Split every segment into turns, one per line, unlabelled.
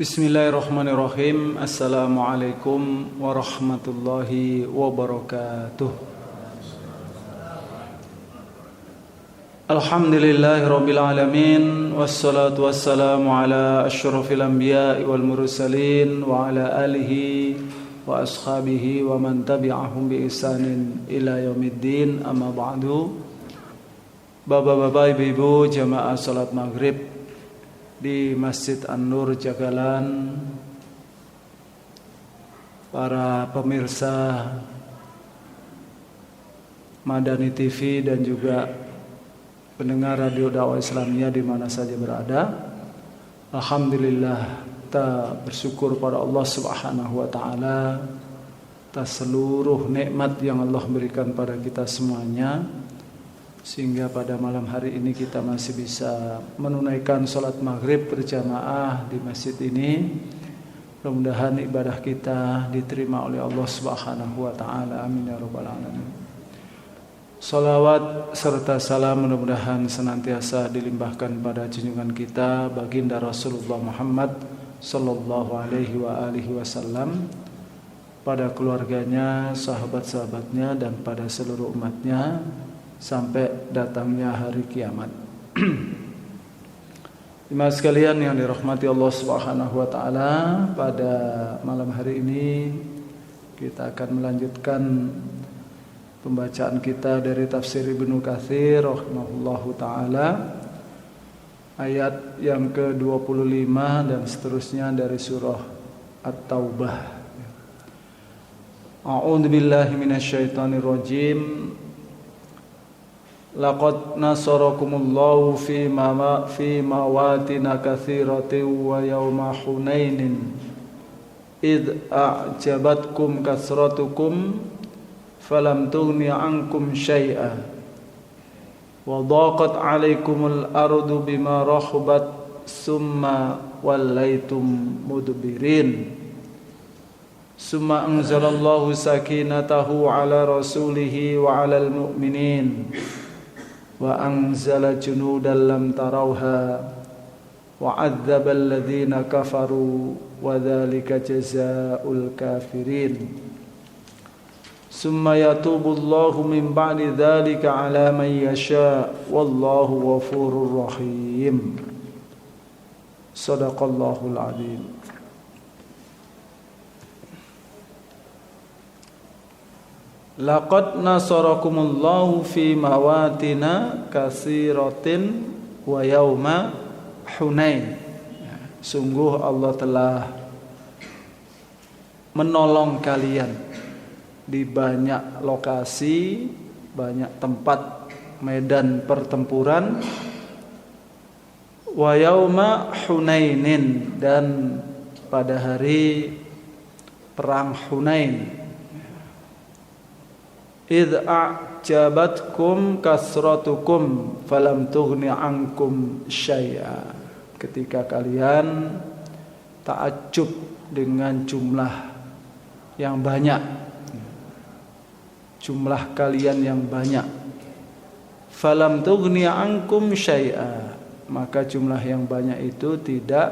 Bismillahirrahmanirrahim. Assalamualaikum warahmatullahi wabarakatuh. Alhamdulillahirabbil alamin, wassalatu wassalamu ala asyrafil anbiya'i wal mursalin wa ala alihi wa ashabihi wa man tabi'ahum bi ihsanin ila yaumiddin. Amma ba'du. Bapak-bapak, ibu-ibu, jamaah salat maghrib di Masjid An-Nur Jagalan, para pemirsa Madani TV dan juga pendengar radio dakwah Islamiyah di mana saja berada. Alhamdulillah, kita bersyukur pada Allah Subhanahu wa taala atas seluruh nikmat yang Allah berikan pada kita semuanya, sehingga pada malam hari ini kita masih bisa menunaikan sholat maghrib berjamaah di masjid ini. Mudah-mudahan ibadah kita diterima oleh Allah Subhanahu wa taala. Amin ya rabbal alamin. Salawat serta salam mudah-mudahan senantiasa dilimpahkan pada junjungan kita baginda Rasulullah Muhammad sallallahu alaihi wa alihi wasallam, pada keluarganya, sahabat-sahabatnya dan pada seluruh umatnya sampai datangnya hari kiamat. Jemaah sekalian yang dirahmati Allah Subhanahu wa taala, pada malam hari ini kita akan melanjutkan pembacaan kita dari tafsir Ibnu Katsir rahimahullahu taala, ayat yang ke-25 dan seterusnya dari surah At-Taubah. A'udzu billahi minasyaitonir rajim. Laqad nasarakumullahu fi mawatina katsiratin wa yawma Hunainin id a'jabatkum kasratukum falam tughni 'ankum syai'a wa dhaqat 'alaikumul ardu bima rahabat summa wallaytum mudbirin summa anzalallahu sakinatahu 'ala rasulihi wa 'alal mu'minin wa anzala junudan lam tarauha wa 'adzaba alladhina kafaru wa dzalika jazaa'ul kafirin summa yatubullahu min ba'di dzalika 'ala man yasha' wallahu ghafurur rahim. Shadaqallahul 'adzim. Laqad nasarakumullahu fi mawatina katsiratin wa yauma Hunain. Sungguh Allah telah menolong kalian di banyak lokasi, banyak tempat medan pertempuran. Wa yauma Hunainin, dan pada hari perang Hunain. Idh a'jabatkum kasratukum falam tughni 'ankum syai'a. Ketika kalian ta'ajjub dengan jumlah yang banyak, jumlah kalian yang banyak, falam tughni 'ankum syai'a, maka jumlah yang banyak itu tidak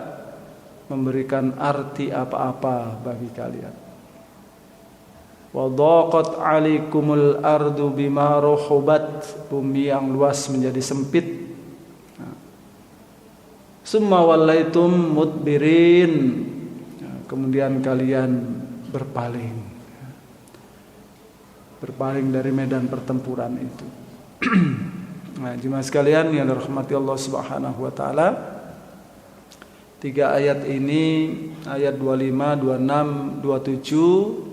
memberikan arti apa-apa bagi kalian. Wa dhaqat 'alaikumul ardu bima rahabat, bumi yang luas menjadi sempit. Summa wallaitum mudbirin, kemudian kalian berpaling dari medan pertempuran itu. Nah, jemaah sekalian yang dirahmati Allah Subhanahu wa taala, 3 ayat ini, ayat 25, 26, 27,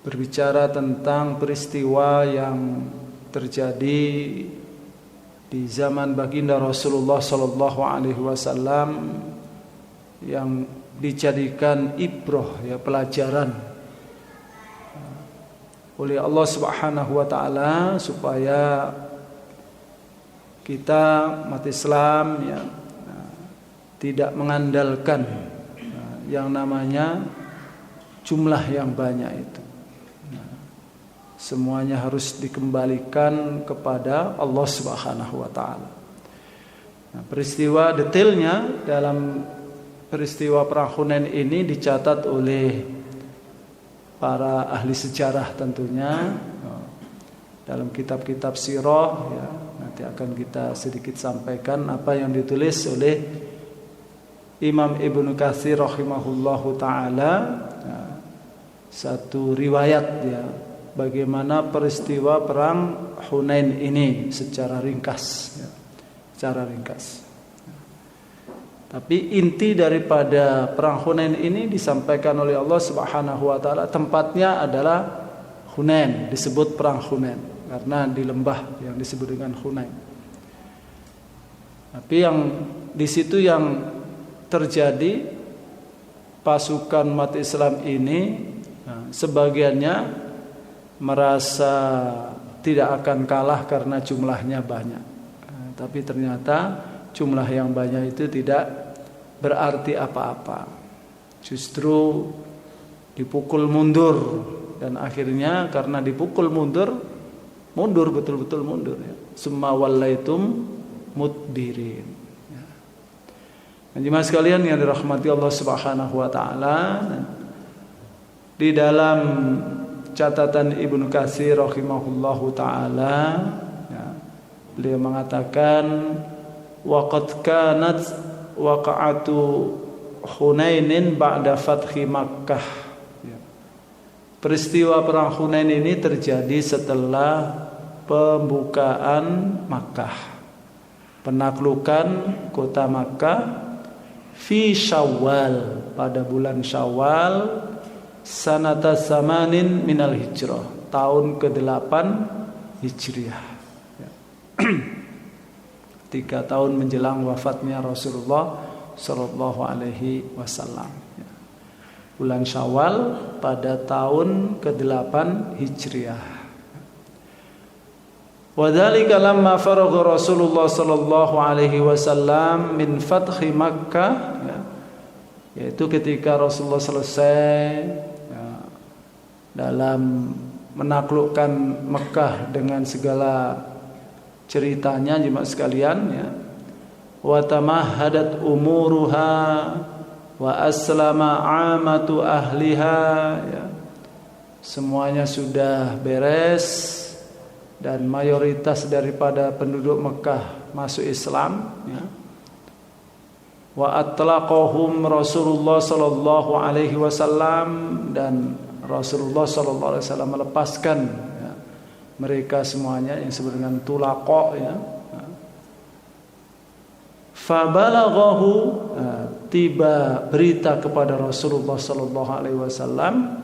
berbicara tentang peristiwa yang terjadi di zaman baginda Rasulullah sallallahu alaihi wasallam, yang dijadikan ibrah, ya, pelajaran oleh Allah Subhanahu wa taala, supaya kita umat Islam, ya, tidak mengandalkan yang namanya jumlah yang banyak itu. Semuanya harus dikembalikan kepada Allah Subhanahu wa taala. Nah, peristiwa detailnya dalam peristiwa perang Hunain ini dicatat oleh para ahli sejarah tentunya dalam kitab-kitab sirah ya. Nanti akan kita sedikit sampaikan apa yang ditulis oleh Imam Ibnu Katsir rahimahullahu taala ya, satu riwayat ya bagaimana peristiwa perang Hunain ini secara ringkas ya, secara ringkas. Tapi inti daripada perang Hunain ini disampaikan oleh Allah Subhanahu wa taala, tempatnya adalah Hunain, disebut perang Hunain karena di lembah yang disebut dengan Hunain. Tapi yang di situ yang terjadi pasukan umat Islam ini sebagiannya merasa tidak akan kalah karena jumlahnya banyak. Tapi ternyata jumlah yang banyak itu tidak berarti apa-apa. Justru dipukul mundur dan akhirnya karena dipukul mundur betul-betul mundur ya. Summa wallaitum mudbirin. Ya. Jemaah sekalian yang dirahmati Allah Subhanahu wa taala, di dalam catatan Ibnu Katsir rahimahullahu taala ya, beliau mengatakan waqad kanat waqa'atu Hunainin ba'da fathi Makkah ya. Peristiwa perang Hunain ini terjadi setelah pembukaan Makkah, penaklukan kota Makkah fi Syawal, pada bulan Syawal sanata samanin minal hijrah, tahun ke-8 Hijriah ya. 3 tahun menjelang wafatnya Rasulullah sallallahu alaihi wasallam ya. Bulan Syawal pada tahun ke-8 Hijriah. Wa dzalika lamma faragha Rasulullah sallallahu alaihi wasallam min fathi Makkah ya. Yaitu ketika Rasulullah selesai ya, dalam menaklukkan Mekah dengan segala ceritanya jemaah sekalian ya. Wa tamahhadat umuruha wa aslama amatu ahliha ya. Semuanya sudah beres dan mayoritas daripada penduduk Mekah masuk Islam ya. Wa atlaqahum Rasulullah sallallahu alaihi wasallam, dan Rasulullah sallallahu alaihi wasallam melepaskan ya, mereka semuanya yang disebut dengan tulaqa ya. Fa balaghahu, tiba berita kepada Rasulullah sallallahu alaihi wasallam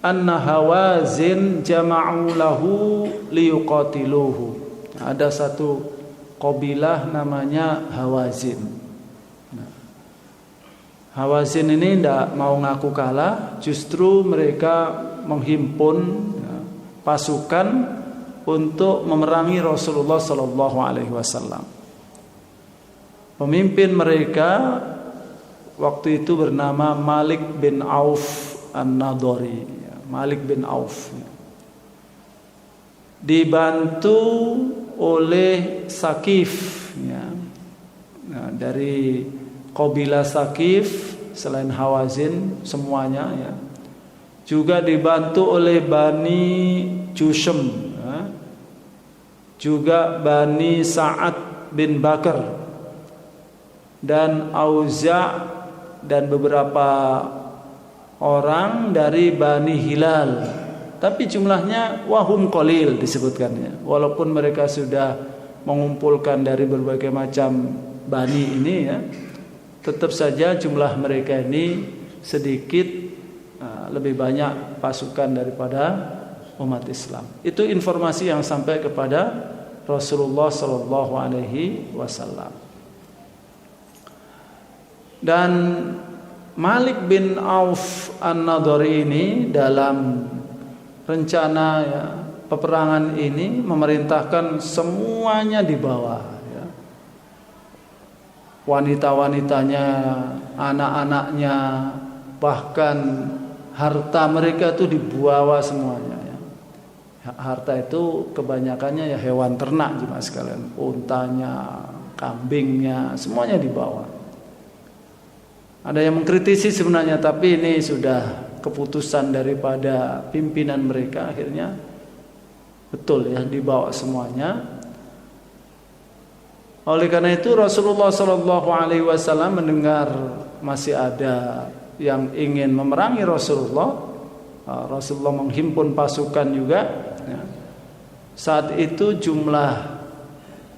anna Hawazin jama'u lahu liyuqatiluhu. Ada satu kabilah namanya Hawazin. Hawazin ini tidak mau ngaku kalah, justru mereka menghimpun ya, pasukan untuk memerangi Rasulullah sallallahu alaihi wasallam. Pemimpin mereka waktu itu bernama Malik bin Auf An-Nadhari ya, Malik bin Auf ya. Dibantu oleh Saqif ya. Nah, dari kabilah Saqif selain Hawazin semuanya ya, juga dibantu oleh Bani Jushm ya, juga Bani Sa'ad bin Bakar dan Auza' dan beberapa orang dari Bani Hilal. Tapi jumlahnya wahum qalil disebutkannya, walaupun mereka sudah mengumpulkan dari berbagai macam bani ini ya, tetap saja jumlah mereka ini sedikit lebih banyak pasukan daripada umat Islam. Itu informasi yang sampai kepada Rasulullah sallallahu alaihi wasallam. Dan Malik bin Auf An-Nadhari ini dalam rencana ya, peperangan ini memerintahkan semuanya di bawah. Wanita-wanitanya, anak-anaknya, bahkan harta mereka itu dibawa semuanya ya. Harta itu kebanyakannya ya hewan ternak jemaah sekalian, untanya, kambingnya, semuanya dibawa. Ada yang mengkritisi sebenarnya, tapi ini sudah keputusan daripada pimpinan mereka, akhirnya betul ya, dibawa semuanya. Oleh karena itu Rasulullah SAW mendengar masih ada yang ingin memerangi Rasulullah. Rasulullah menghimpun pasukan juga ya. Saat itu jumlah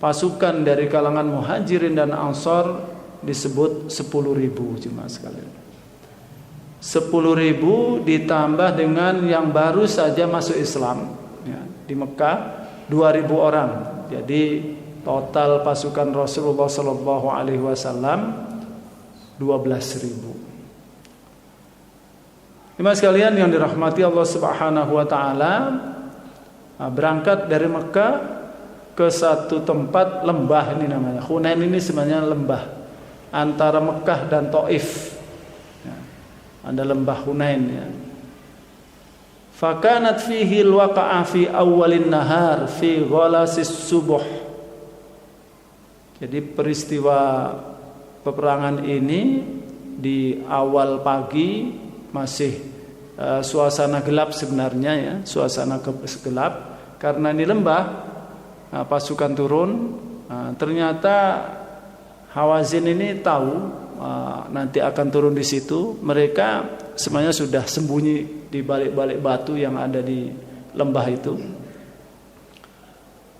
pasukan dari kalangan Muhajirin dan Ansor disebut 10.000 jemaah sekalian. 10.000 ditambah dengan yang baru saja masuk Islam ya, di Mekah 2.000 orang. Jadi total pasukan Rasulullah Sallallahu Alaihi Wasallam 12.000. Jemaah sekalian yang dirahmati Allah Subhanahu Wa Taala, berangkat dari Mekah ke satu tempat lembah, ini namanya Hunain. Ini sebenarnya lembah antara Mekah dan Taif ya, ada lembah Hunain ya. Fakanat fihi alwaqa'a fi awwalin nahar fi ghalasis subuh. Jadi peristiwa peperangan ini di awal pagi, masih suasana gelap sebenarnya ya, suasana gelap karena ini lembah. Pasukan turun, ternyata Hawazin ini tahu nanti akan turun di situ. Mereka sebenarnya sudah sembunyi di balik-balik batu yang ada di lembah itu,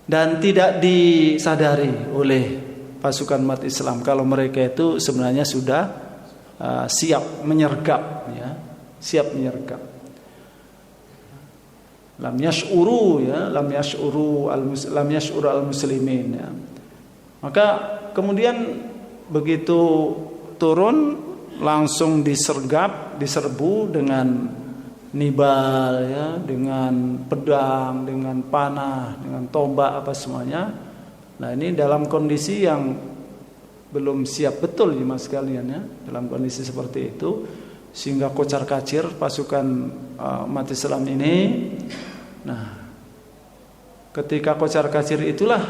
dan tidak disadari oleh pasukan umat Islam kalau mereka itu sebenarnya sudah siap menyergap ya, siap menyergap. Lam yash'uru ya, lam yash'uru al-muslimin ya. Maka kemudian begitu turun langsung diserbu dengan nibal ya, dengan pedang, dengan panah, dengan tombak, apa semuanya. Nah, ini dalam kondisi yang belum siap betul jemaah sekalian ya, dalam kondisi seperti itu sehingga kocar-kacir pasukan umat Islam ini. Nah, ketika kocar-kacir itulah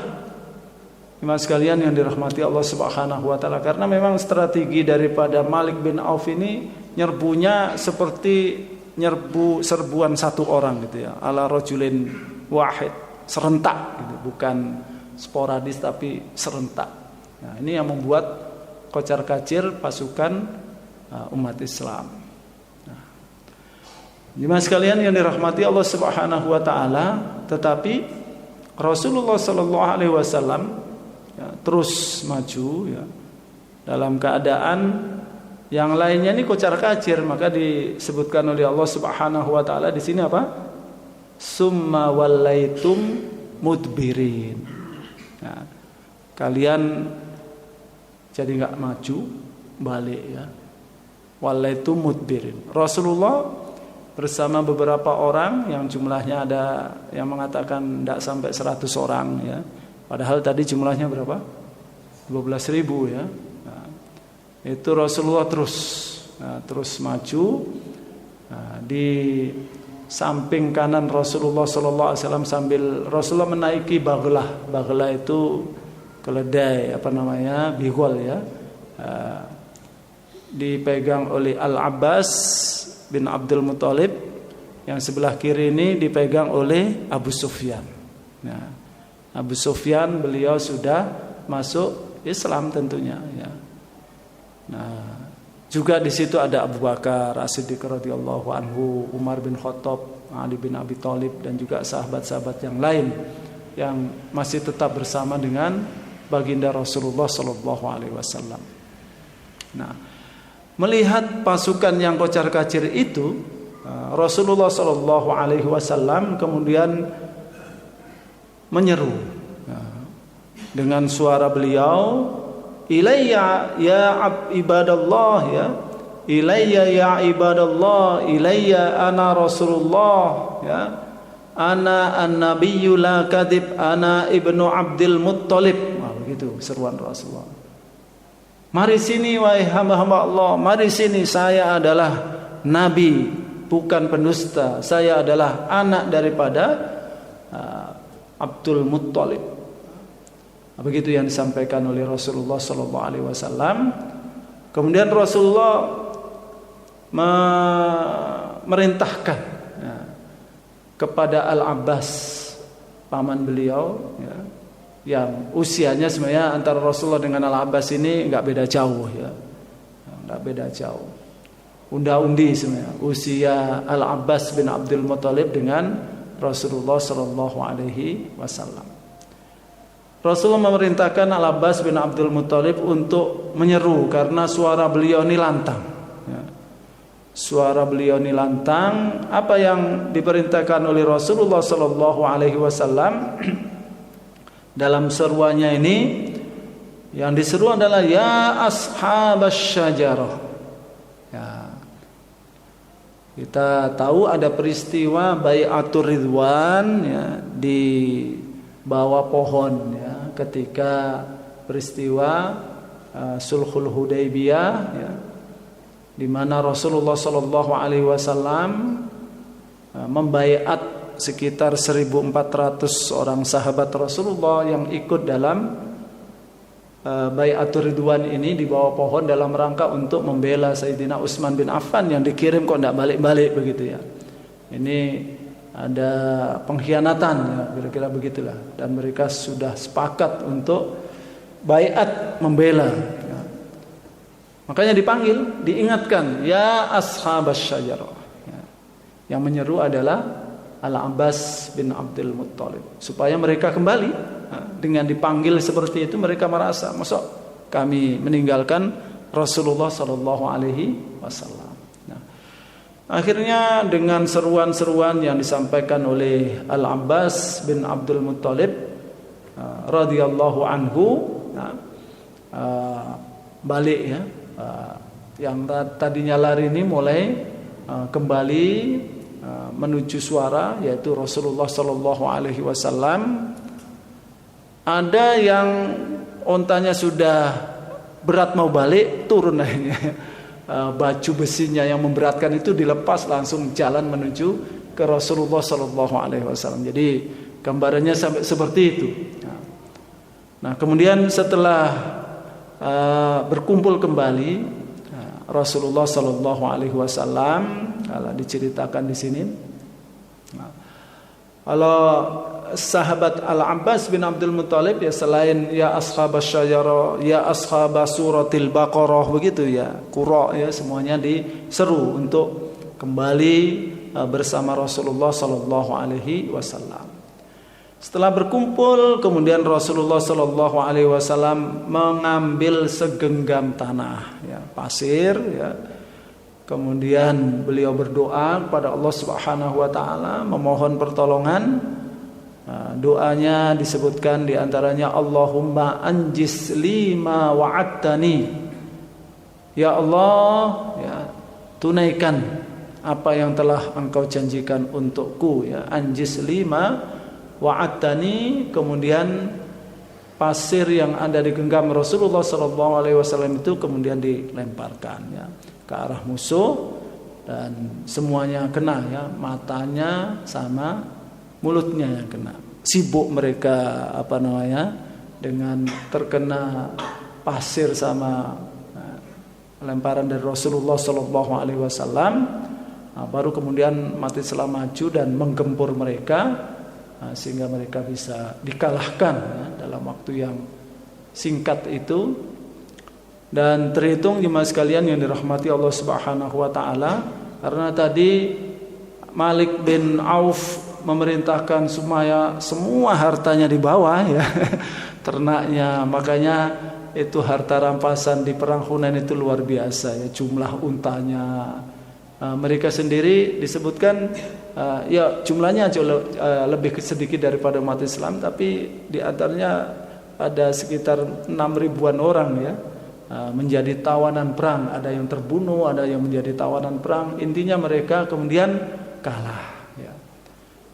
jemaah sekalian yang dirahmati Allah Subhanahu wa taala, karena memang strategi daripada Malik bin Auf ini nyerbunya seperti nyerbu serbuan satu orang gitu ya, ala rajulin wahid, serentak gitu, bukan sporadis tapi serentak. Nah, ini yang membuat kocar-kacir pasukan umat Islam. Nah, jemaah sekalian yang dirahmati Allah Subhanahu wa taala, tetapi Rasulullah sallallahu alaihi wasallam ya, terus maju ya, dalam keadaan yang lainnya ini kocar-kacir. Maka disebutkan oleh Allah Subhanahu wa taala di sini apa? Summa wallaitum mudbirin. Nah, kalian jadi enggak maju, balik ya. Wallaitum mudbirin. Rasulullah bersama beberapa orang yang jumlahnya ada yang mengatakan tidak sampai 100 orang ya. Padahal tadi jumlahnya berapa? 12.000 ya. Nah, itu Rasulullah terus maju. Nah, di samping kanan Rasulullah sallallahu alaihi wasallam sambil Rasulullah menaiki baghlah. Baghlah itu keledai apa namanya? Bigol ya. Dipegang oleh Al-Abbas bin Abdul Muthalib, yang sebelah kiri ini dipegang oleh Abu Sufyan. Nah, Abu Sufyan beliau sudah masuk Islam tentunya ya. Nah, juga di situ ada Abu Bakar As-Siddiq radhiyallahu anhu, Umar bin Khattab, Ali bin Abi Thalib, dan juga sahabat-sahabat yang lain yang masih tetap bersama dengan baginda Rasulullah sallallahu alaihi wasallam. Nah, melihat pasukan yang kocar-kacir itu, Rasulullah sallallahu alaihi wasallam kemudian menyeru dengan suara beliau, ilayya ya ibadallah ya, ilayya ya ibadallah, ilayya ana Rasulullah ya, ana an-nabiyyu la kadhib, ana ibnu Abdul Muttalib. Begitu seruan Rasulullah. Mari sini wahai hamba-hamba Allah, mari sini, saya adalah nabi, bukan pendusta. Saya adalah anak daripada Abdul Muttalib. Begitu yang disampaikan oleh Rasulullah sallallahu alaihi wasallam. Kemudian Rasulullah merintahkan kepada Al-Abbas, paman beliau, yang usianya sebenarnya antara Rasulullah dengan Al-Abbas ini nggak beda jauh, nggak beda jauh, unda-undi sebenarnya usia Al-Abbas bin Abdul Muthalib dengan Rasulullah Shallallahu Alaihi Wasallam. Rasulullah memerintahkan Al-Abbas bin Abdul Muthalib untuk menyeru karena suara beliau ini lantang. Suara beliau ini lantang. Apa yang diperintahkan oleh Rasulullah Sallallahu Alaihi Wasallam dalam seruannya ini, yang diseru adalah ya ashabas syajarah. Ya. Kita tahu ada peristiwa Bai'atur Ridwan, di bawah pohon, ketika peristiwa Sulhul Hudaybiyah, di mana Rasulullah Shallallahu Alaihi Wasallam membaiat sekitar 1.400 orang sahabat Rasulullah yang ikut dalam Bai'atur Ridwan ini di bawah pohon dalam rangka untuk membela Sayyidina Utsman bin Affan yang dikirim kok tidak balik-balik begitu ya. Ini ada pengkhianatan, kira-kira begitulah, dan mereka sudah sepakat untuk baiat membela. Makanya dipanggil, diingatkan, ya ashabas syajarah. Yang menyeru adalah Al-Abbas bin Abdul Muthalib, supaya mereka kembali. Dengan dipanggil seperti itu mereka merasa, masuk kami meninggalkan Rasulullah Sallallahu Alaihi Wasallam. Akhirnya dengan seruan-seruan yang disampaikan oleh Al-Abbas bin Abdul Muthalib radhiyallahu anhu, balik ya, yang tadinya lari ini mulai kembali menuju suara, yaitu Rasulullah Sallallahu Alaihi Wasallam. Ada yang ontanya sudah berat mau balik, turun akhirnya. Baju besinya yang memberatkan itu dilepas, langsung jalan menuju ke Rasulullah Sallallahu Alaihi Wasallam. Jadi gambarannya sampai seperti itu. Nah, kemudian setelah berkumpul kembali Rasulullah Sallallahu Alaihi Wasallam, kalau diceritakan di sini, kalau sahabat Al-Abbas bin Abdul Muthalib ya, selain ya ashabas syajarah, ya ashabas suratil Baqarah begitu ya, qura ya, semuanya diseru untuk kembali bersama Rasulullah Sallallahu Alaihi Wasallam. Setelah berkumpul, kemudian Rasulullah Sallallahu Alaihi Wasallam mengambil segenggam tanah, ya, pasir, ya. Kemudian beliau berdoa kepada Allah Subhanahu Wa Taala, memohon pertolongan. Doanya disebutkan diantaranya Allahumma anjis lima wa'adtani, ya Allah, ya, tunaikan apa yang telah engkau janjikan untukku, ya, anjis lima wa'adtani. Kemudian pasir yang ada di genggam Rasulullah SAW itu kemudian dilemparkan, ya, ke arah musuh, dan semuanya kena, ya, matanya sama mulutnya yang kena. Sibuk mereka dengan terkena pasir sama lemparan dari Rasulullah Sallallahu Alaihi Wasallam. Baru kemudian mati selama maju dan menggempur mereka, sehingga mereka bisa dikalahkan, ya, dalam waktu yang singkat itu. Dan terhitung jemaah sekalian yang dirahmati Allah Subhanahu Wa Taala, karena tadi Malik bin Auf memerintahkan supaya semua hartanya dibawa, ya, ternaknya. Makanya itu harta rampasan di perang Hunain itu luar biasa, ya, jumlah untanya. Mereka sendiri disebutkan ya jumlahnya jauh lebih sedikit daripada umat Islam, tapi di antaranya ada sekitar 6.000-an orang, ya, menjadi tawanan perang. Ada yang terbunuh, ada yang menjadi tawanan perang. Intinya mereka kemudian kalah, ya,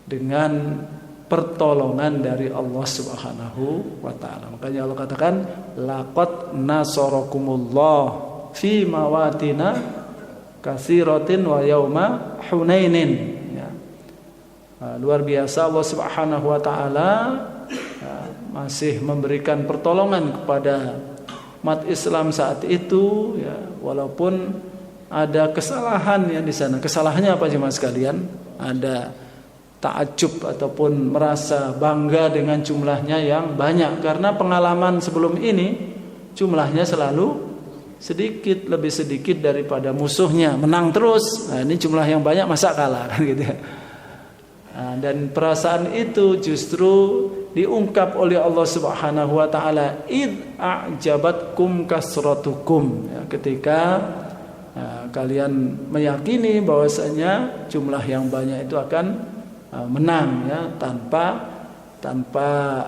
dengan pertolongan dari Allah Subhanahu wa Ta'ala. Makanya Allah katakan laqad nasarakumullah fi mawatina katsiratin wa yauma hunainin, ya. Luar biasa Allah Subhanahu wa Ta'ala masih memberikan pertolongan kepada umat Islam saat itu, ya, walaupun ada kesalahan ya di sana. Kesalahannya apa jemaah sekalian? Ada ta'ajub ataupun merasa bangga dengan jumlahnya yang banyak, karena pengalaman sebelum ini jumlahnya selalu sedikit, lebih sedikit daripada musuhnya, menang terus. Nah, ini jumlah yang banyak masa kalah kan gitu ya. Nah, dan perasaan itu justru diungkap oleh Allah Subhanahu wa taala, id a'jabatkum kasratukum, ya, ketika kalian meyakini bahwasanya jumlah yang banyak itu akan menang, ya, tanpa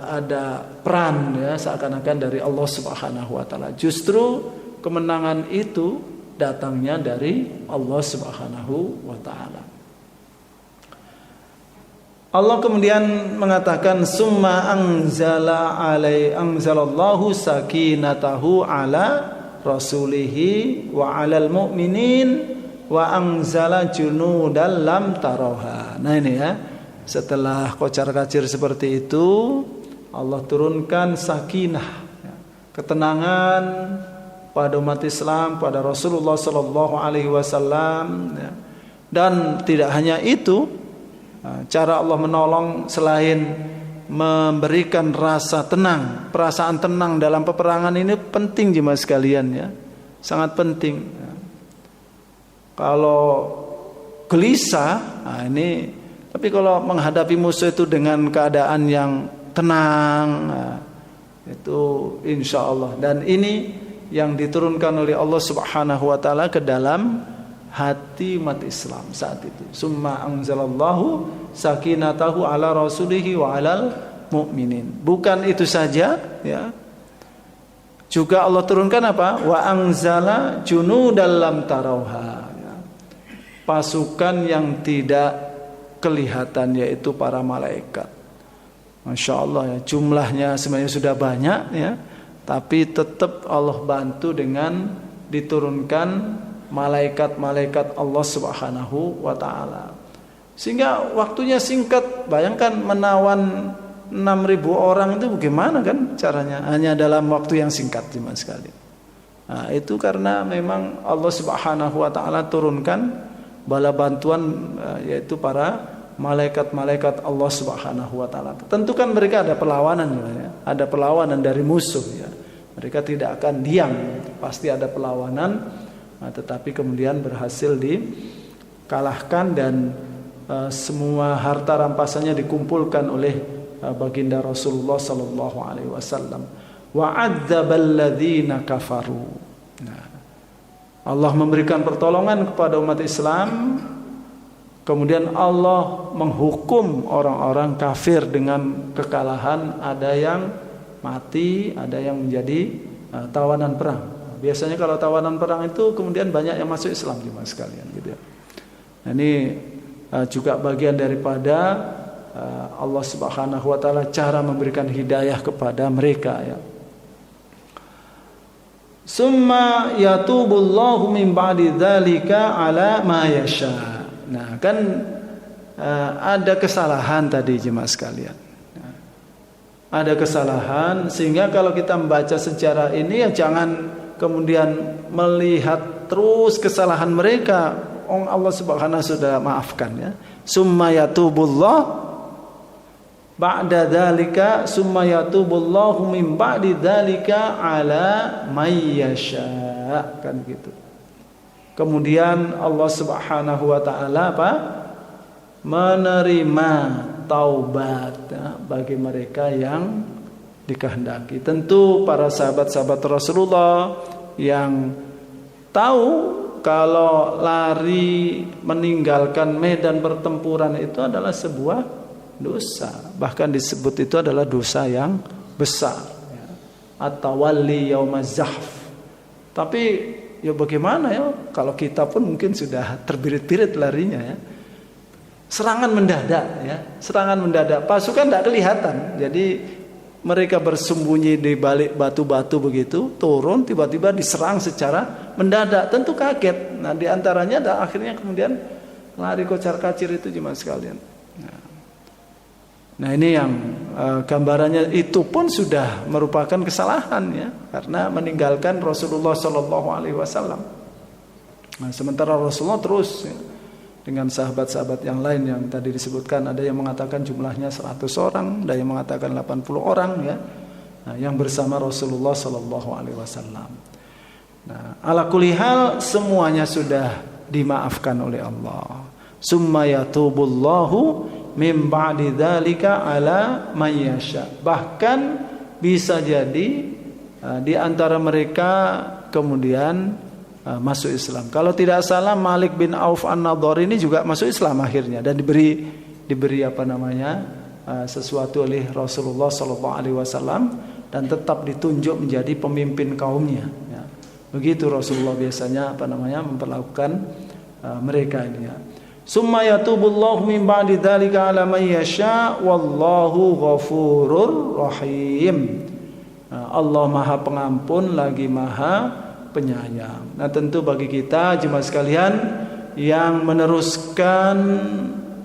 ada peran, ya, seakan-akan dari Allah Subhanahu wa taala. Justru kemenangan itu datangnya dari Allah Subhanahu wa taala. Allah kemudian mengatakan summa anzalallahu sakinatahu ala rasulihi wa alal mu'minin wa anzala junudan lam taroha. Nah ini ya, setelah kocar-kacir seperti itu Allah turunkan sakinah, ketenangan pada umat Islam, pada Rasulullah sallallahu alaihi wasallam, ya. Dan tidak hanya itu, cara Allah menolong selain memberikan rasa tenang, perasaan tenang dalam peperangan ini penting jemaah sekalian, ya. Sangat penting. Kalau gelisah, nah ini, tapi kalau menghadapi musuh itu dengan keadaan yang tenang, nah, itu insya Allah. Dan ini yang diturunkan oleh Allah Subhanahu wa taala ke dalam hati umat Islam saat itu. Summa anzalallahu sakinatahu ala rasulihi wa alal mu'minin. Bukan itu saja, ya. Juga Allah turunkan apa? Wa anzala junudal lam tarauha, ya. Pasukan yang tidak kelihatan, yaitu para malaikat. Masya Allah, ya. Jumlahnya sebenarnya sudah banyak, ya. Tapi tetap Allah bantu dengan diturunkan malaikat-malaikat Allah Subhanahu wa taala. Sehingga waktunya singkat. Bayangkan menawan 6.000 orang itu bagaimana kan caranya? Hanya dalam waktu yang singkat cuma sekali. Nah, itu karena memang Allah Subhanahu wa taala turunkan bala bantuan, yaitu para malaikat-malaikat Allah Subhanahu wa taala. Tentu kan mereka ada perlawanan, ya. Ada perlawanan dari musuh, ya. Mereka tidak akan diam, pasti ada perlawanan, tetapi kemudian berhasil dikalahkan dan semua harta rampasannya dikumpulkan oleh baginda Rasulullah sallallahu alaihi wasallam. Wa 'adzabal ladzina kafaru. Nah, Allah memberikan pertolongan kepada umat Islam. Kemudian Allah menghukum orang-orang kafir dengan kekalahan. Ada yang mati, ada yang menjadi tawanan perang. Biasanya kalau tawanan perang itu kemudian banyak yang masuk Islam jemaah sekalian, gitu ya. Nah, ini juga bagian daripada Allah Subhanahu wa taala cara memberikan hidayah kepada mereka, ya. Summa yatubullahu min ba'di dzalika ala ma yasha. Nah, kan ada kesalahan tadi jemaah sekalian. Ada kesalahan, sehingga kalau kita membaca sejarah ini, ya jangan kemudian melihat terus kesalahan mereka. Allah Subhanahu sudah maafkan, ya. Summa yatubullah ba'da dzalika summa yatubullahu min ba'di dzalika ala may yasha, kan gitu. Kemudian Allah Subhanahu wa taala apa? Menerima taubat, ya, bagi mereka yang dikehendaki. Tentu para sahabat-sahabat Rasulullah yang tahu kalau lari meninggalkan medan pertempuran itu adalah sebuah dosa. Bahkan disebut itu adalah dosa yang besar, ya. At-tawalli yaumaz zahf. Tapi ya bagaimana, ya, kalau kita pun mungkin sudah terbirit-birit larinya, ya. Serangan mendadak, ya. Serangan mendadak. Pasukan tidak kelihatan. Jadi mereka bersembunyi di balik batu-batu begitu, turun tiba-tiba diserang secara mendadak. Tentu kaget. Nah, di antaranya ada, akhirnya kemudian lari kocar-kacir itu jemaah sekalian. Nah, Nah ini yang gambarannya itu pun sudah merupakan kesalahan ya, karena meninggalkan Rasulullah Shallallahu Alaihi Wasallam. Nah, sementara Rasulullah terus ya, dengan sahabat-sahabat yang lain yang tadi disebutkan, ada yang mengatakan jumlahnya 100 orang, ada yang mengatakan 80 orang ya, nah, yang bersama Rasulullah Shallallahu Alaihi Wasallam. Nah, ala kulli hal semuanya sudah dimaafkan oleh Allah. Summa yatubullahu min ba'di dzalika ala man yasha. Bahkan bisa jadi di antara mereka kemudian masuk Islam. Kalau tidak salah Malik bin Auf An-Nadhari ini juga masuk Islam akhirnya, dan diberi apa namanya sesuatu oleh Rasulullah Sallallahu Alaihi Wasallam, dan tetap ditunjuk menjadi pemimpin kaumnya. Ya. Begitu Rasulullah biasanya apa namanya memperlakukan mereka ini ya. Summa yatubullahu min ba'di dzalika 'ala man yasha wallahu ghafurur rahim. Allah Maha Pengampun lagi Maha Penyayang. Nah, tentu bagi kita jemaah sekalian yang meneruskan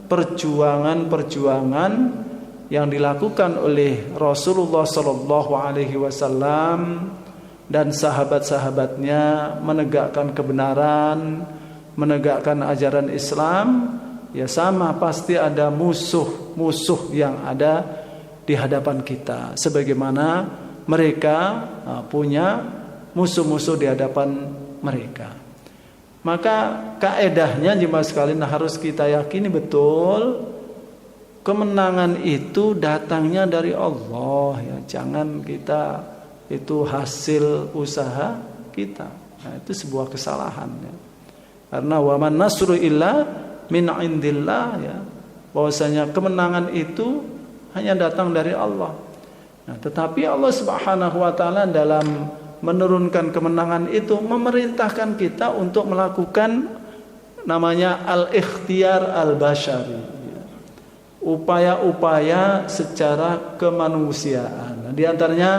perjuangan-perjuangan yang dilakukan oleh Rasulullah sallallahu alaihi wasallam dan sahabat-sahabatnya menegakkan kebenaran, menegakkan ajaran Islam, ya sama pasti ada musuh-musuh yang ada di hadapan kita, sebagaimana mereka punya musuh-musuh di hadapan mereka. Maka kaedahnya jemaah sekalian harus kita yakini betul, kemenangan itu datangnya dari Allah ya. Jangan kita itu hasil usaha kita. Nah, itu sebuah kesalahan ya. Karena waman nasru illa min indillah ya. Bahwasanya kemenangan itu hanya datang dari Allah. Nah, tetapi Allah Subhanahu wa taala dalam menurunkan kemenangan itu memerintahkan kita untuk melakukan namanya al-ikhtiyar al-basyari, upaya-upaya secara kemanusiaan. Di antaranya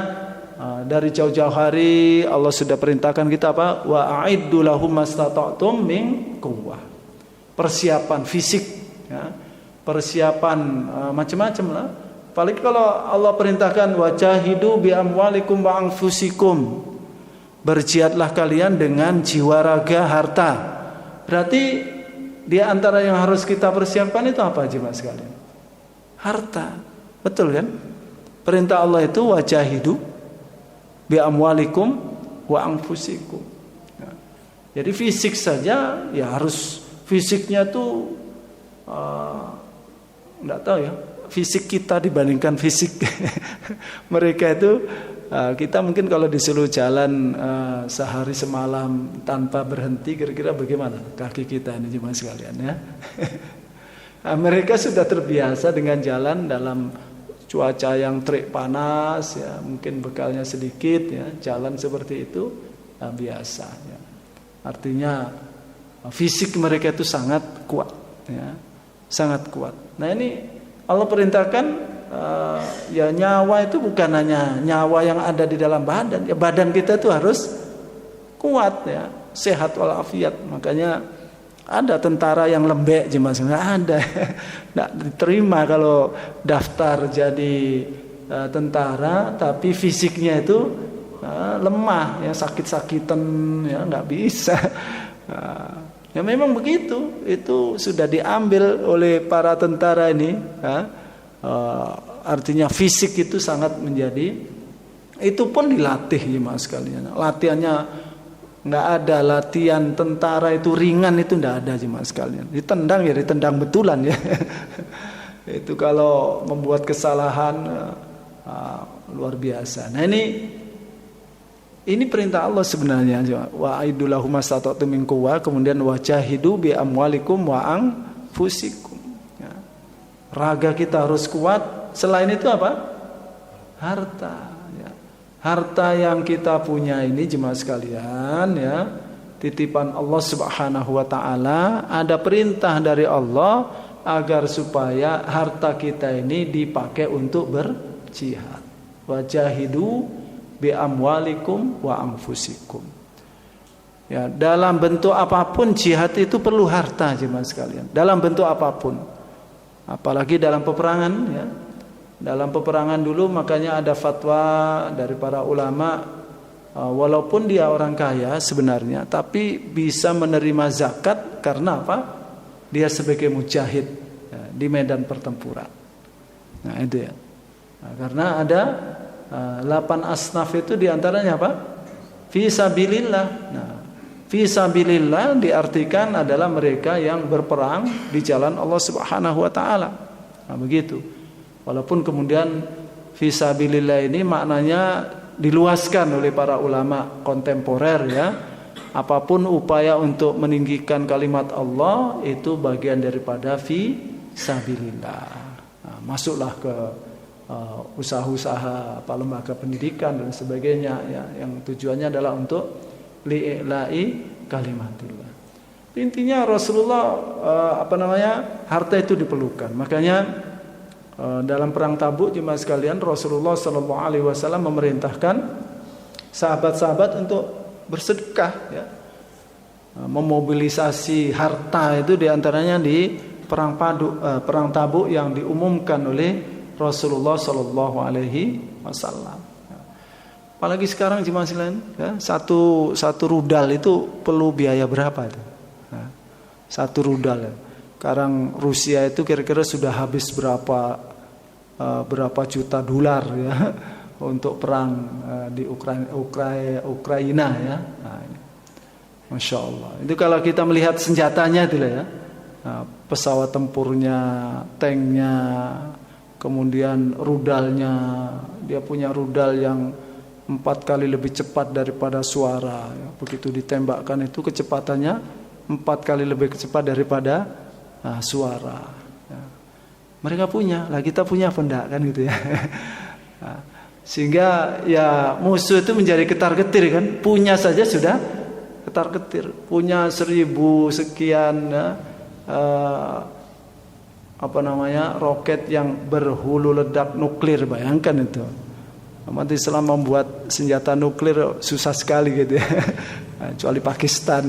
dari jauh-jauh hari Allah sudah perintahkan kita apa? Wa a'iddu lahum mastata'tum min quwwah. Persiapan fisik ya. Persiapan macam-macam lah. Paling kalau Allah perintahkan wajahidu bi amwalikum wa anfusikum, berjihadlah kalian dengan jiwa raga harta. Berarti di antara yang harus kita persiapkan itu apa jemaah sekalian? Harta. Betul kan? Perintah Allah itu wajahidu bi amwalikum wa anfusikum. Nah, jadi fisik saja ya harus fisiknya tuh enggak tahu ya. Fisik kita dibandingkan fisik mereka itu, kita mungkin kalau disuruh jalan sehari semalam tanpa berhenti, kira-kira bagaimana kaki kita ini jemaah sekalian ya. Mereka sudah terbiasa dengan jalan dalam cuaca yang terik panas ya, mungkin bekalnya sedikit ya, jalan seperti itu biasa ya. Artinya fisik mereka itu sangat kuat ya, sangat kuat. Nah ini Allah perintahkan ya nyawa itu bukan hanya nyawa yang ada di dalam badan, ya badan kita itu harus kuat ya, sehat walafiat. Makanya ada tentara yang lembek jemaah, nggak ada, nggak diterima kalau daftar jadi tentara tapi fisiknya itu lemah ya, sakit-sakitan ya, nggak bisa. Ya memang begitu, itu sudah diambil oleh para tentara ini ya. Artinya fisik itu sangat menjadi, itu pun dilatih jemaah sekalian. Latihannya nggak ada latihan tentara itu ringan, itu nggak ada jemaah sekalian. Ditendang ya ditendang betulan ya. Itu kalau membuat kesalahan luar biasa. Nah ini perintah Allah sebenarnya. Wa aidulahum mastata'tum min quwwah, kemudian wajahidu bi amwalikum wa anfusikum. Ya. Raga kita harus kuat. Selain itu apa? Harta. Ya. Harta yang kita punya ini jemaah sekalian ya, titipan Allah Subhanahu wa taala. Ada perintah dari Allah agar supaya harta kita ini dipakai untuk berjihad. Wajahidu bi amwalikum wa anfusikum. Ya, dalam bentuk apapun jihad itu perlu harta jemaah sekalian. Dalam bentuk apapun. Apalagi dalam peperangan ya. Dalam peperangan dulu makanya ada fatwa dari para ulama, walaupun dia orang kaya sebenarnya, tapi bisa menerima zakat karena apa? Dia sebagai mujahid di medan pertempuran. Nah itu ya. Nah, karena ada 8 asnaf itu diantaranya apa? Fi sabilillah. Nah, fi sabilillah diartikan adalah mereka yang berperang di jalan Allah Subhanahu wa taala. Nah, begitu. Walaupun kemudian fisabilillah ini maknanya diluaskan oleh para ulama kontemporer ya. Apapun upaya untuk meninggikan kalimat Allah itu bagian daripada fisabilillah. Nah, masuklah ke usaha-usaha lembaga pendidikan dan sebagainya ya, yang tujuannya adalah untuk li'ila'i kalimatillah. Intinya Rasulullah harta itu diperlukan. Makanya dalam perang Tabuk jemaah sekalian, Rasulullah sallallahu alaihi wasallam memerintahkan sahabat-sahabat untuk bersedekah ya. Memobilisasi harta itu diantaranya di perang Tabuk yang diumumkan oleh Rasulullah sallallahu alaihi wasallam. Apalagi sekarang jemaah sekalian ya, satu rudal itu perlu biaya berapa itu? Nah, satu rudal ya. Sekarang Rusia itu kira-kira sudah habis berapa juta dolar ya untuk perang di Ukraina ya. Nah, Masya Allah. Itu kalau kita melihat senjatanya itu ya, pesawat tempurnya, tanknya, kemudian rudalnya, dia punya rudal yang 4 kali lebih cepat daripada suara. Ya. Begitu ditembakkan itu kecepatannya 4 kali lebih cepat daripada suara. Mereka punya, lah kita punya apa enggak kan gitu ya. Sehingga ya musuh itu menjadi ketar-ketir kan, punya saja sudah ketar-ketir. Punya 1000 sekian roket yang berhulu ledak nuklir, bayangkan itu. Umat Islam membuat senjata nuklir susah sekali gitu ya. Kecuali Pakistan.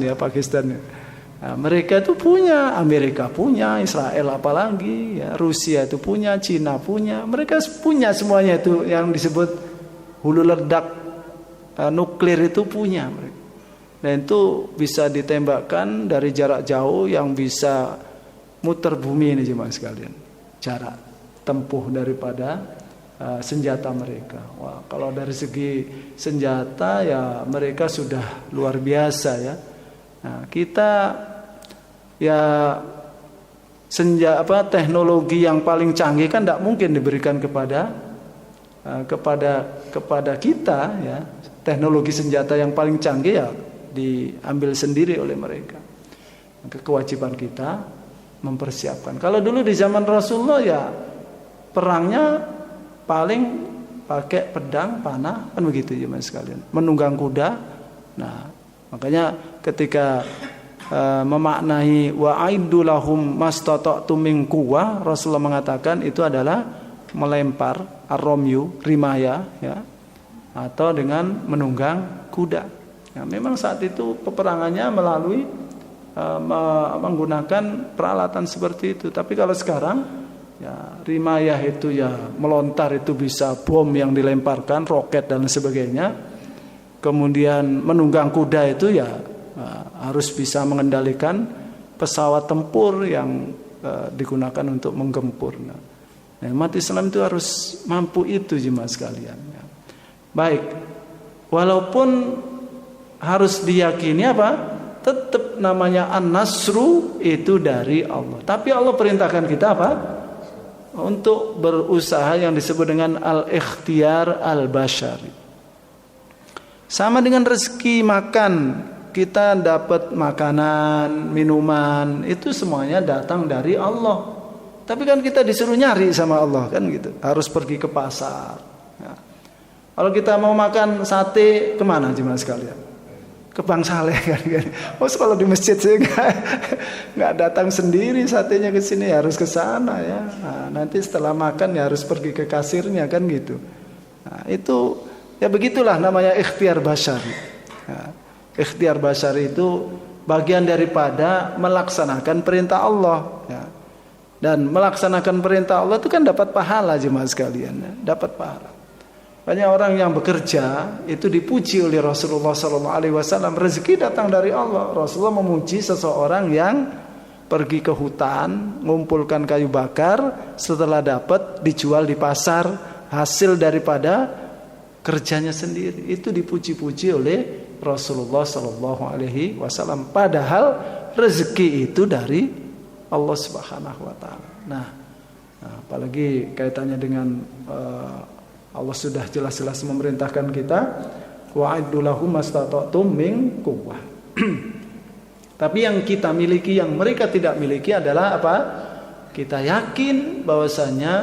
Nah, mereka itu punya, Amerika punya, Israel apalagi, ya, Rusia itu punya, Cina punya, mereka punya semuanya itu yang disebut hulu ledak nuklir itu punya mereka. Dan itu bisa ditembakkan dari jarak jauh yang bisa muter bumi ini jemaah sekalian. Jarak tempuh daripada senjata mereka. Wah, kalau dari segi senjata ya mereka sudah luar biasa ya. Nah, kita ya teknologi yang paling canggih kan tidak mungkin diberikan kepada kita ya. Teknologi senjata yang paling canggih ya diambil sendiri oleh mereka. Maka kewajiban kita mempersiapkan. Kalau dulu di zaman Rasulullah ya perangnya paling pakai pedang, panah, kan begitu ya mas sekalian. Menunggang kuda. Nah, makanya ketika memaknai wa'iddu lahum mastata'tum min quwwah, Rasulullah mengatakan itu adalah melempar ar-ramyu, rimaya ya, atau dengan menunggang kuda. Ya, memang saat itu peperangannya melalui menggunakan peralatan seperti itu. Tapi kalau sekarang ya rimayah itu ya melontar, itu bisa bom yang dilemparkan, roket dan sebagainya. Kemudian menunggang kuda itu ya harus bisa mengendalikan pesawat tempur yang digunakan untuk menggempur. Nah, umat Islam itu harus mampu itu jemaah sekalian. Ya. Baik, walaupun harus diyakini apa? Tetap namanya an-nasru itu dari Allah. Tapi Allah perintahkan kita apa? Untuk berusaha yang disebut dengan al-ikhtiyar al-bashari. Sama dengan rezeki makan, kita dapat makanan, minuman, itu semuanya datang dari Allah. Tapi kan kita disuruh nyari sama Allah kan gitu. Harus pergi ke pasar. Ya. Kalau kita mau makan sate, kemana jemaah sekalian? Ke Bang Saleh kan. Oh, kalau di masjid saya nggak datang sendiri satenya ke sini, harus ke sana ya. Nah, nanti setelah makan ya harus pergi ke kasirnya kan gitu. Nah, itu ya begitulah namanya ikhtiar basyari. Nah, ikhtiar basyari itu bagian daripada melaksanakan perintah Allah. Ya. Dan melaksanakan perintah Allah itu kan dapat pahala jemaah sekalian, ya. Dapat pahala. Banyak orang yang bekerja itu dipuji oleh Rasulullah SAW. Rezeki datang dari Allah. Rasulullah memuji seseorang yang pergi ke hutan, mengumpulkan kayu bakar, setelah dapat dijual di pasar, hasil daripada kerjanya sendiri. Itu dipuji-puji oleh Rasulullah SAW. Padahal rezeki itu dari Allah Subhanahu Wa Taala. Nah, apalagi kaitannya dengan Allah sudah jelas-jelas memerintahkan kita, wa'iddu lahum mastata'tum min quwwah. Tapi yang kita miliki, yang mereka tidak miliki adalah apa? Kita yakin bahwasanya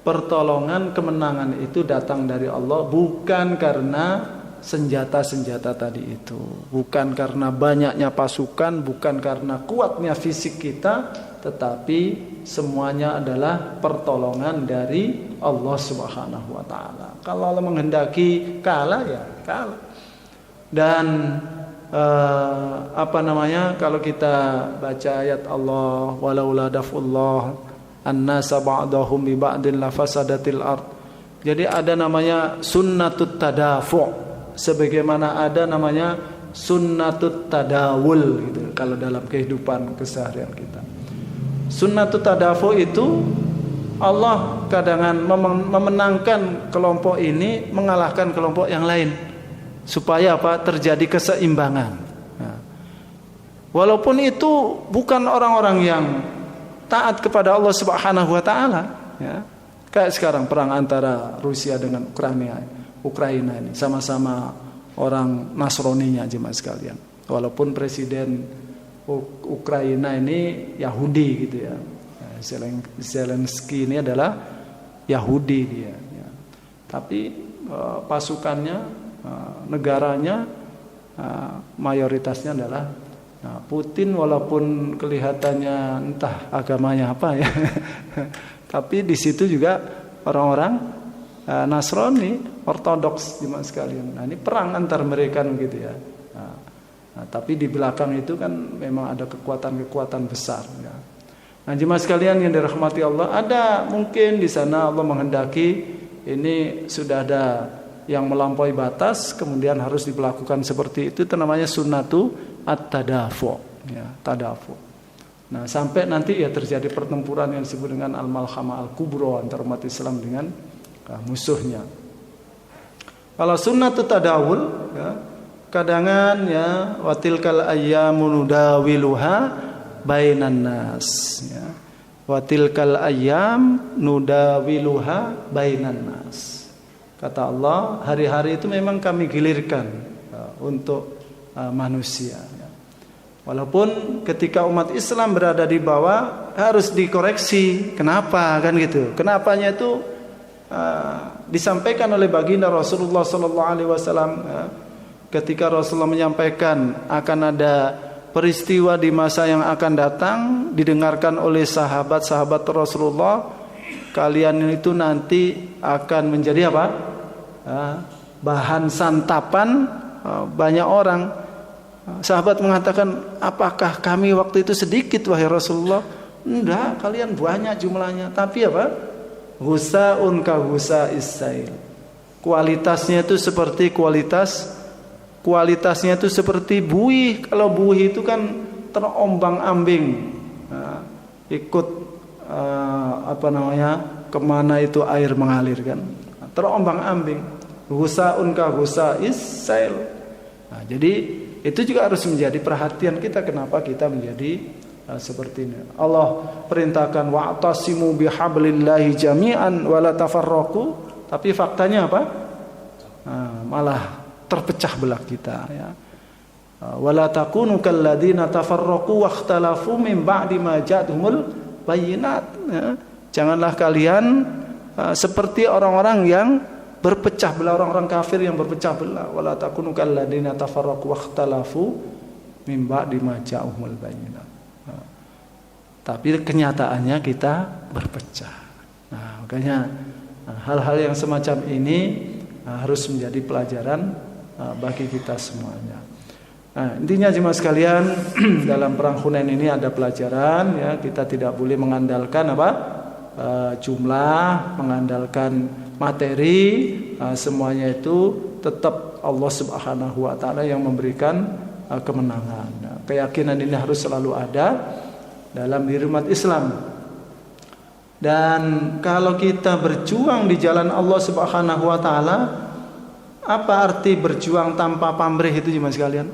pertolongan, kemenangan itu datang dari Allah, bukan karena senjata-senjata tadi itu, bukan karena banyaknya pasukan, bukan karena kuatnya fisik kita, tetapi semuanya adalah pertolongan dari Allah Subhanahu Wa Taala. Kalau Allah menghendaki kalah, ya kalah. Dan kalau kita baca ayat Allah, walaula dafullah annasa ba'dahum bi ba'din la fasadatil ard. Jadi ada namanya sunnatut tadafu', sebagaimana ada namanya sunnatut tadawul gitu kalau dalam kehidupan keseharian kita. Sunnatut tadafu itu Allah kadang memenangkan kelompok ini mengalahkan kelompok yang lain supaya apa? Terjadi keseimbangan. Nah, walaupun itu bukan orang-orang yang taat kepada Allah Subhanahu Wa Taala, ya. Kayak sekarang perang antara Rusia dengan Ukraina ini sama-sama orang Nasraninya jemaah sekalian. Walaupun presiden Ukraina ini Yahudi gitu ya. Zelensky ini adalah Yahudi dia. Ya. Tapi pasukannya, negaranya mayoritasnya adalah Putin, walaupun kelihatannya entah agamanya apa ya. Tapi di situ juga orang-orang Nasrani, ortodoks jemaah sekalian. Nah, ini perang antar mereka gitu ya. Tapi di belakang itu kan memang ada kekuatan-kekuatan besar. Ya. Nah, jemaah sekalian yang dirahmati Allah, ada mungkin di sana Allah menghendaki ini sudah ada yang melampaui batas, kemudian harus diberlakukan seperti itu namanya sunnatu at-tadafu. Ya, tadafu. Nah, sampai nanti ya terjadi pertempuran yang disebut dengan al-malhamah al-kubra antara umat Islam dengan musuhnya. Kalau sunnatut tadawul, ya, kadangan ya watilkal ayyamu nudawiluha bainan nas, ya. Watilkal ayyam nudawiluha bainan nas. Kata Allah, hari-hari itu memang kami gilirkan untuk manusia. Ya. Walaupun ketika umat Islam berada di bawah harus dikoreksi. Kenapa kan gitu? Kenapanya itu disampaikan oleh baginda Rasulullah SAW ketika Rasulullah menyampaikan akan ada peristiwa di masa yang akan datang, didengarkan oleh sahabat-sahabat Rasulullah, kalian itu nanti akan menjadi apa? Bahan santapan banyak orang. Sahabat mengatakan, apakah kami waktu itu sedikit wahai Rasulullah? Enggak, kalian banyak jumlahnya. Tapi apa? Husaun ka husa'is sail. Kualitasnya itu seperti kualitasnya itu seperti buih. Kalau buih itu kan terombang-ambing, ikut kemana itu air mengalir kan, terombang-ambing. Husaun ka husa'is sail. Nah, jadi itu juga harus menjadi perhatian kita. Kenapa kita menjadi seperti ini? Allah perintahkan wa'tasimu bihablillahi jami'an wala tafarraqu, tapi faktanya apa? Malah terpecah belah kita, ya. Wala takunu kalladzina tafarraqu wakhtalafu min ba'di ma ja'atuhumul bayyinat, ya. Janganlah kalian seperti orang-orang yang berpecah belah, orang-orang kafir yang berpecah belah. Wala takunu kalladzina tafarraqu wakhtalafu min ba'di ma ja'ahumul bayyinat. Tapi kenyataannya kita berpecah. Nah, makanya hal-hal yang semacam ini harus menjadi pelajaran bagi kita semuanya. Nah, intinya jemaah sekalian, dalam perang Hunain ini ada pelajaran ya, kita tidak boleh mengandalkan jumlah, mengandalkan materi, semuanya itu tetap Allah Subhanahu wa taala yang memberikan kemenangan. Nah, keyakinan ini harus selalu ada dalam diri umat Islam. Dan kalau kita berjuang di jalan Allah Subhanahu wa taala, apa arti berjuang tanpa pamrih itu jemaah sekalian?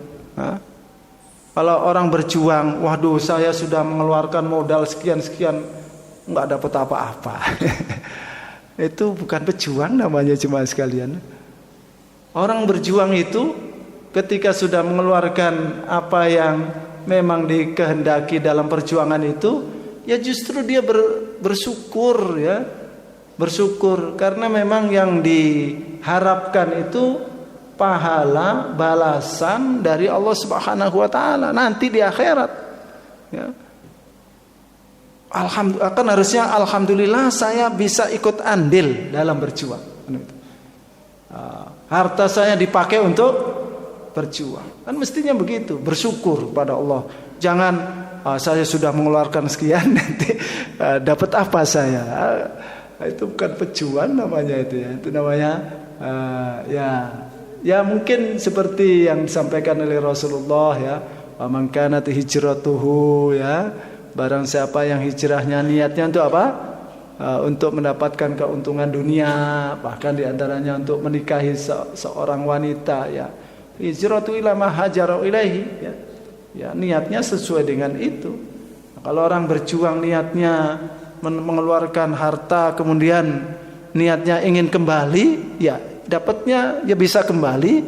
Kalau orang berjuang, waduh saya sudah mengeluarkan modal sekian-sekian, nggak dapat apa-apa. Itu bukan pejuang namanya jemaah sekalian. Orang berjuang itu ketika sudah mengeluarkan apa yang memang dikehendaki dalam perjuangan itu, ya justru dia bersyukur ya. Bersyukur karena memang yang diharapkan itu pahala balasan dari Allah Subhanahu wa taala nanti di akhirat. Ya. Alhamdulillah, kan harusnya alhamdulillah saya bisa ikut andil dalam berjuang. Harta saya dipakai untuk berjuang. Kan mestinya begitu, bersyukur pada Allah. Jangan saya sudah mengeluarkan sekian nanti dapat apa saya. Itu bukan pejuang namanya itu ya. Itu namanya ya mungkin seperti yang disampaikan oleh Rasulullah ya, man kanat hijratuhu ya, barang siapa yang hijrahnya niatnya untuk apa? Untuk mendapatkan keuntungan dunia, bahkan diantaranya untuk menikahi seorang wanita ya. Hijratu ila ma hajara ilaihi ya. Ya niatnya sesuai dengan itu. Kalau orang berjuang niatnya mengeluarkan harta kemudian niatnya ingin kembali, ya dapatnya ya bisa kembali,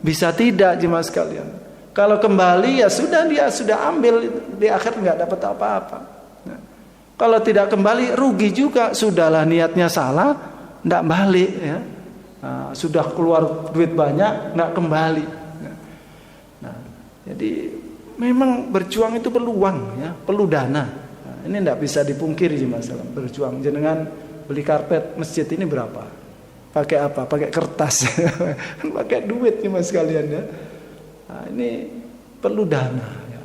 bisa tidak jemaah sekalian. Kalau kembali ya sudah dia sudah ambil di akhir nggak dapat apa-apa. Nah, kalau tidak kembali rugi juga, sudahlah niatnya salah, nggak balik ya. Nah, sudah keluar duit banyak nggak kembali. Nah, jadi memang berjuang itu perlu uang ya, perlu dana. Nah, ini nggak bisa dipungkiri jemaah sekalian. Berjuang jenengan beli karpet masjid ini berapa? Pakai apa? Pakai kertas, pakai duit jemaah sekalian ya. Nah, ini perlu dana ya.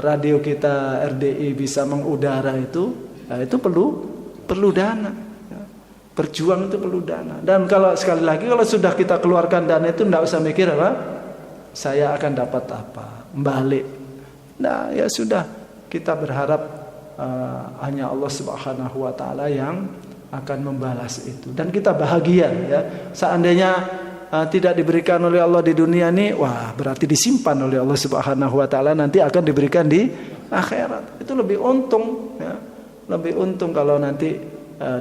Radio kita RDI bisa mengudara itu, nah, itu perlu dana ya. Berjuang itu perlu dana. Dan kalau sekali lagi kalau sudah kita keluarkan dana itu tidak usah mikir apa, saya akan dapat apa, balik. Nah ya sudah, kita berharap hanya Allah Subhanahu wa taala yang akan membalas itu. Dan kita bahagia ya. Seandainya tidak diberikan oleh Allah di dunia ini, wah berarti disimpan oleh Allah Subhanahu wa taala nanti akan diberikan di akhirat. Itu lebih untung ya. Lebih untung kalau nanti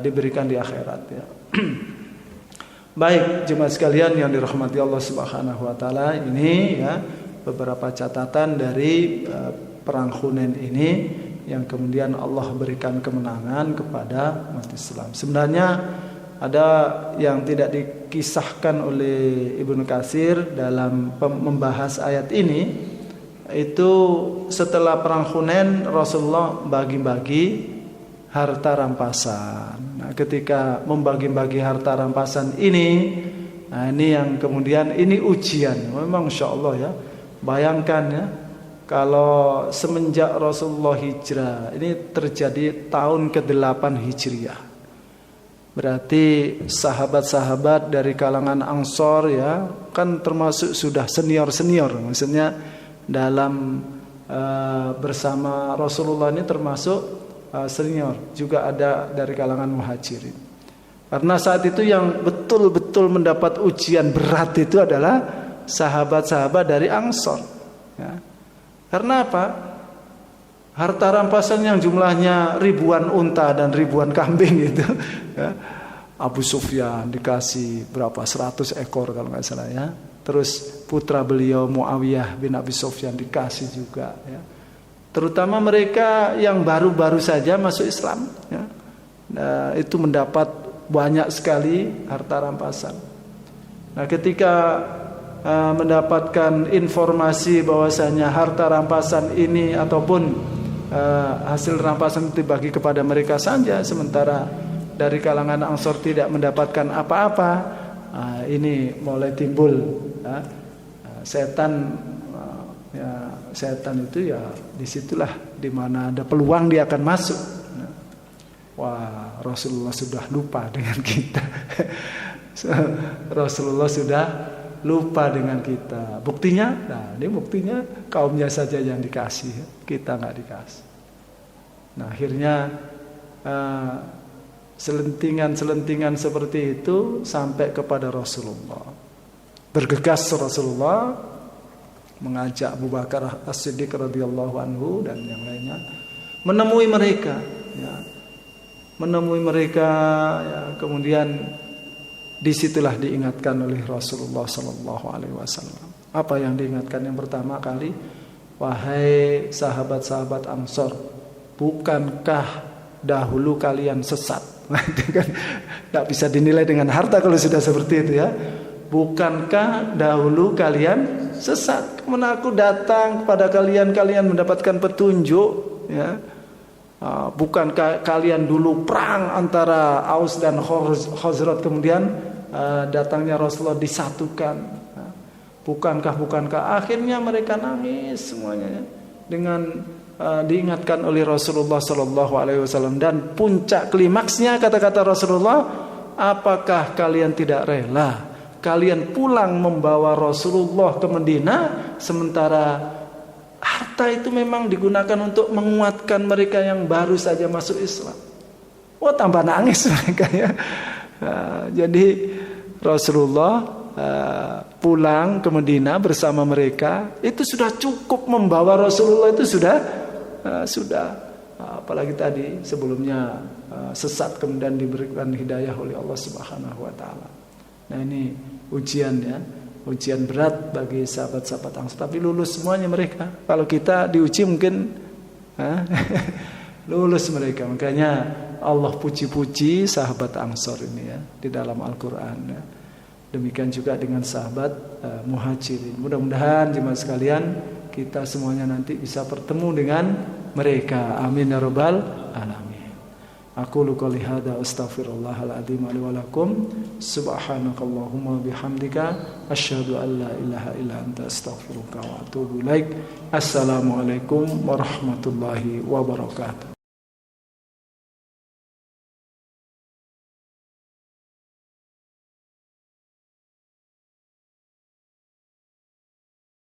diberikan di akhirat ya. Baik jemaah sekalian yang dirahmati Allah Subhanahu wa taala, ini ya beberapa catatan dari perang Hunain ini yang kemudian Allah berikan kemenangan kepada umat Islam. Sebenarnya ada yang tidak dikisahkan oleh Ibnu Katsir dalam membahas ayat ini, itu setelah perang Hunain Rasulullah bagi-bagi harta rampasan. Nah, ketika membagi-bagi harta rampasan ini, nah ini yang kemudian ini ujian. Memang insyaallah ya. Bayangkan ya, kalau semenjak Rasulullah hijrah, ini terjadi tahun ke-8 Hijriah. Berarti sahabat-sahabat dari kalangan Ansor ya, kan termasuk sudah senior-senior. Maksudnya dalam bersama Rasulullah ini termasuk senior. Juga ada dari kalangan Muhajirin. Karena saat itu yang betul-betul mendapat ujian berat itu adalah sahabat-sahabat dari Ansor ya. Karena apa? Harta rampasan yang jumlahnya ribuan unta dan ribuan kambing itu ya. Abu Sufyan dikasih berapa? 100 ekor kalau nggak salah ya. Terus putra beliau Muawiyah bin Abi Sufyan dikasih juga ya. Terutama mereka yang baru-baru saja masuk Islam ya. Nah, itu mendapat banyak sekali harta rampasan. Nah, ketika mendapatkan informasi bahwasanya harta rampasan ini ataupun hasil rampasan itu dibagi kepada mereka saja, sementara dari kalangan Ansor tidak mendapatkan apa-apa, ini mulai timbul setan Ya, setan itu ya disitulah dimana ada peluang dia akan masuk. Wah, Rasulullah sudah lupa dengan kita. Rasulullah sudah lupa dengan kita. Buktinya, nah ini buktinya kaumnya saja yang dikasih, kita nggak dikasih. Nah akhirnya selentingan seperti itu sampai kepada Rasulullah. Bergegas Rasulullah mengajak Abu Bakar As-Siddiq radhiyallahu anhu dan yang lainnya menemui mereka. Ya. Menemui mereka, ya, kemudian disitulah diingatkan oleh Rasulullah Sallallahu Alaihi Wasallam. Apa yang diingatkan yang pertama kali? Wahai sahabat-sahabat Ansor, bukankah dahulu kalian sesat? Itu kan tidak bisa dinilai dengan harta kalau sudah seperti itu ya. Bukankah dahulu kalian sesat? Kemudian aku datang kepada kalian mendapatkan petunjuk, ya. Bukankah kalian dulu perang antara Aus dan Khazraj, kemudian datangnya Rasulullah disatukan? Bukankah akhirnya mereka nangis semuanya ya, dengan diingatkan oleh Rasulullah Sallallahu Alaihi Wasallam. Dan puncak klimaksnya kata-kata Rasulullah, apakah kalian tidak rela kalian pulang membawa Rasulullah ke Madinah, sementara harta itu memang digunakan untuk menguatkan mereka yang baru saja masuk Islam. Wah, tambah nangis mereka ya. Jadi Rasulullah pulang ke Madinah bersama mereka, itu sudah cukup membawa Rasulullah, itu sudah apalagi tadi sebelumnya sesat kemudian diberikan hidayah oleh Allah Subhanahu wa taala. Nah, ini ujian ya. Ujian berat bagi sahabat-sahabat Ansor, tapi lulus semuanya mereka. Kalau kita diuji mungkin lulus mereka. Makanya Allah puji-puji sahabat Ansor ini ya di dalam Al-Quran ya. Demikian juga dengan sahabat Muhajirin. Mudah-mudahan jemaah sekalian kita semuanya nanti bisa bertemu dengan mereka. Amin ya rabbal alamin. Aku qouli hadza astaghfirullahal adzim li wa lakum. Subhanakallahumma bihamdika asyhadu an la ilaha illa anta astaghfiruka wa atubu ilaik. Assalamualaikum warahmatullahi wabarakatuh.